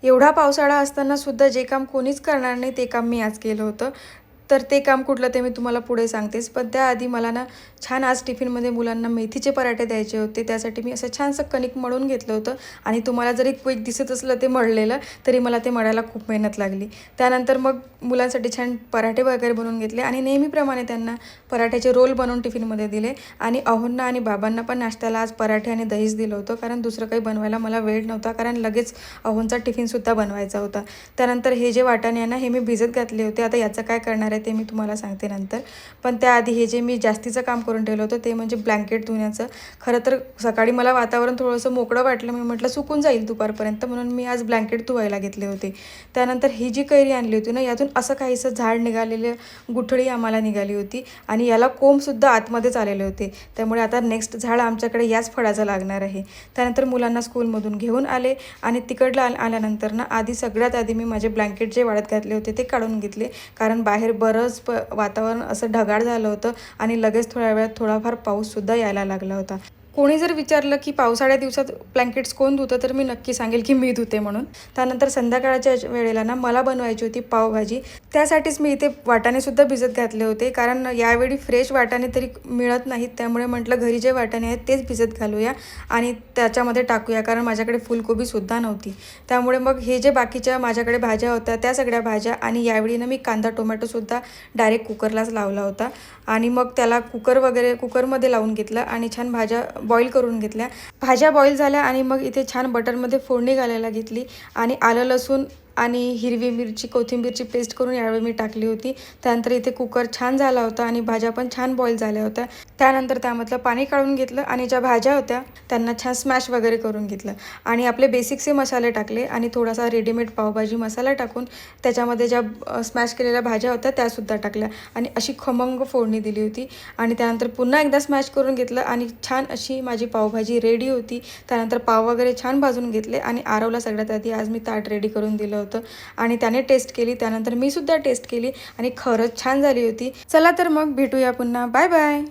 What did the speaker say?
एवढा पावसाळा असताना सुद्धा जे काम कोणीच करणार नाही ते काम मी आज केलं होतं. तर ते काम कुठलं ते मी तुम्हाला पुढे सांगतेच. पण त्याआधी मला ना छान आज टिफिनमध्ये मुलांना मेथीचे पराठे द्यायचे होते. त्यासाठी मी असं छानसं कणिक मळून घेतलं होतं आणि तुम्हाला जरी क्विक दिसत असलं ते मळलेलं तरी मला ते मळायला खूप मेहनत लागली. त्यानंतर मग मुलांसाठी छान पराठे वगैरे बनवून घेतले आणि नेहमीप्रमाणे त्यांना पराठ्याचे रोल बनवून टिफिनमध्ये दिले आणि अहोंना आणि बाबांना पण नाश्त्याला आज पराठे आणि दहीच दिलं होतं, कारण दुसरं काही बनवायला मला वेळ नव्हता, कारण लगेच अहोंचा टिफिनसुद्धा बनवायचा होता. त्यानंतर हे जे वाटाणे आहे ना हे मी भिजत घातले होते. आता याचं काय करणार आहे ते मी तुम्हाला सांगते नंतर. पण त्याआधी हे जे मी जास्तीचं काम करून ठेवलं होतं ते म्हणजे ब्लँकेट धुण्याचं. खरं तर सकाळी मला वातावरण थोडंसं मोकळं वाटलं, मी म्हटलं सुकून जाईल दुपारपर्यंत, म्हणून मी आज ब्लँकेट धुवायला घेतले होते. त्यानंतर ही जी कैरी आणली होती ना यातून असं काहीसं झाड निघालेलं, गुठळी आम्हाला निघाली होती आणि याला कोंबसुद्धा आतमध्येच आलेले होते. त्यामुळे आता नेक्स्ट झाड आमच्याकडे याच फळाचं लागणार आहे. त्यानंतर मुलांना स्कूलमधून घेऊन आले आणि तिकडला आल्यानंतर ना सगळ्यात आधी मी माझे ब्लँकेट जे वाळत घातले होते ते काढून घेतले, कारण बाहेर बरंच वातावरण असं ढगाळ झालं होतं आणि लगेच थोड्या वेळात थोडाफार पाऊससुद्धा यायला लागला होता. कोणी जर विचारलं की पावसाळ्या दिवसात ब्लँकेट्स कोण धुतं तर मी नक्की सांगेल की मी धुते म्हणून. त्यानंतर संध्याकाळच्या वेळेला ना मला बनवायची होती पावभाजी. त्यासाठीच मी इथे वाटाणेसुद्धा भिजत घातले होते, कारण यावेळी फ्रेश वाटाणे तरी मिळत नाहीत. त्यामुळे म्हटलं घरी जे वाटाणे आहेत तेच भिजत घालूया आणि त्याच्यामध्ये टाकूया, कारण माझ्याकडे फुलकोबीसुद्धा नव्हती. त्यामुळे मग हे जे बाकीच्या माझ्याकडे भाज्या होत्या त्या सगळ्या भाज्या आणि यावेळी ना मी कांदा टोमॅटोसुद्धा डायरेक्ट कुकरलाच लावला होता आणि मग त्याला कुकरमध्ये लावून घेतलं आणि छान भाज्या बॉईल करून घेतल्या. भाज्या बॉईल झाल्या आणि मग इथे छान बटरमध्ये फोडणी घालायला घेतली आणि आलं लसूण आणि हिरवी मिरची कोथिंबीरची पेस्ट करून यावेळी मी टाकली होती. त्यानंतर इथे कुकर छान झाला होता आणि भाज्या पण छान बॉईल झाल्या होत्या. त्यानंतर त्यामधलं पाणी काढून घेतलं आणि ज्या भाज्या होत्या त्यांना छान स्मॅश वगैरे करून घेतलं आणि आपले बेसिकचे मसाले टाकले आणि थोडासा रेडीमेड पावभाजी मसाला टाकून त्याच्यामध्ये ज्या स्मॅश केलेल्या भाज्या होत्या त्यासुद्धा टाकल्या आणि अशी खमंग फोडणी दिली होती आणि त्यानंतर पुन्हा एकदा स्मॅश करून घेतलं आणि छान अशी माझी पावभाजी रेडी होती. त्यानंतर पाव वगैरे छान भाजून घेतले आणि आरवला सगळ्यात आधी आज मी ताट रेडी करून दिलं होतं आणि त्याने टेस्ट केली. त्यानंतर मी सुद्धा टेस्ट केली आणि खरंच छान झाली होती. चला तर मग भेटूया पुन्हा. Bye bye.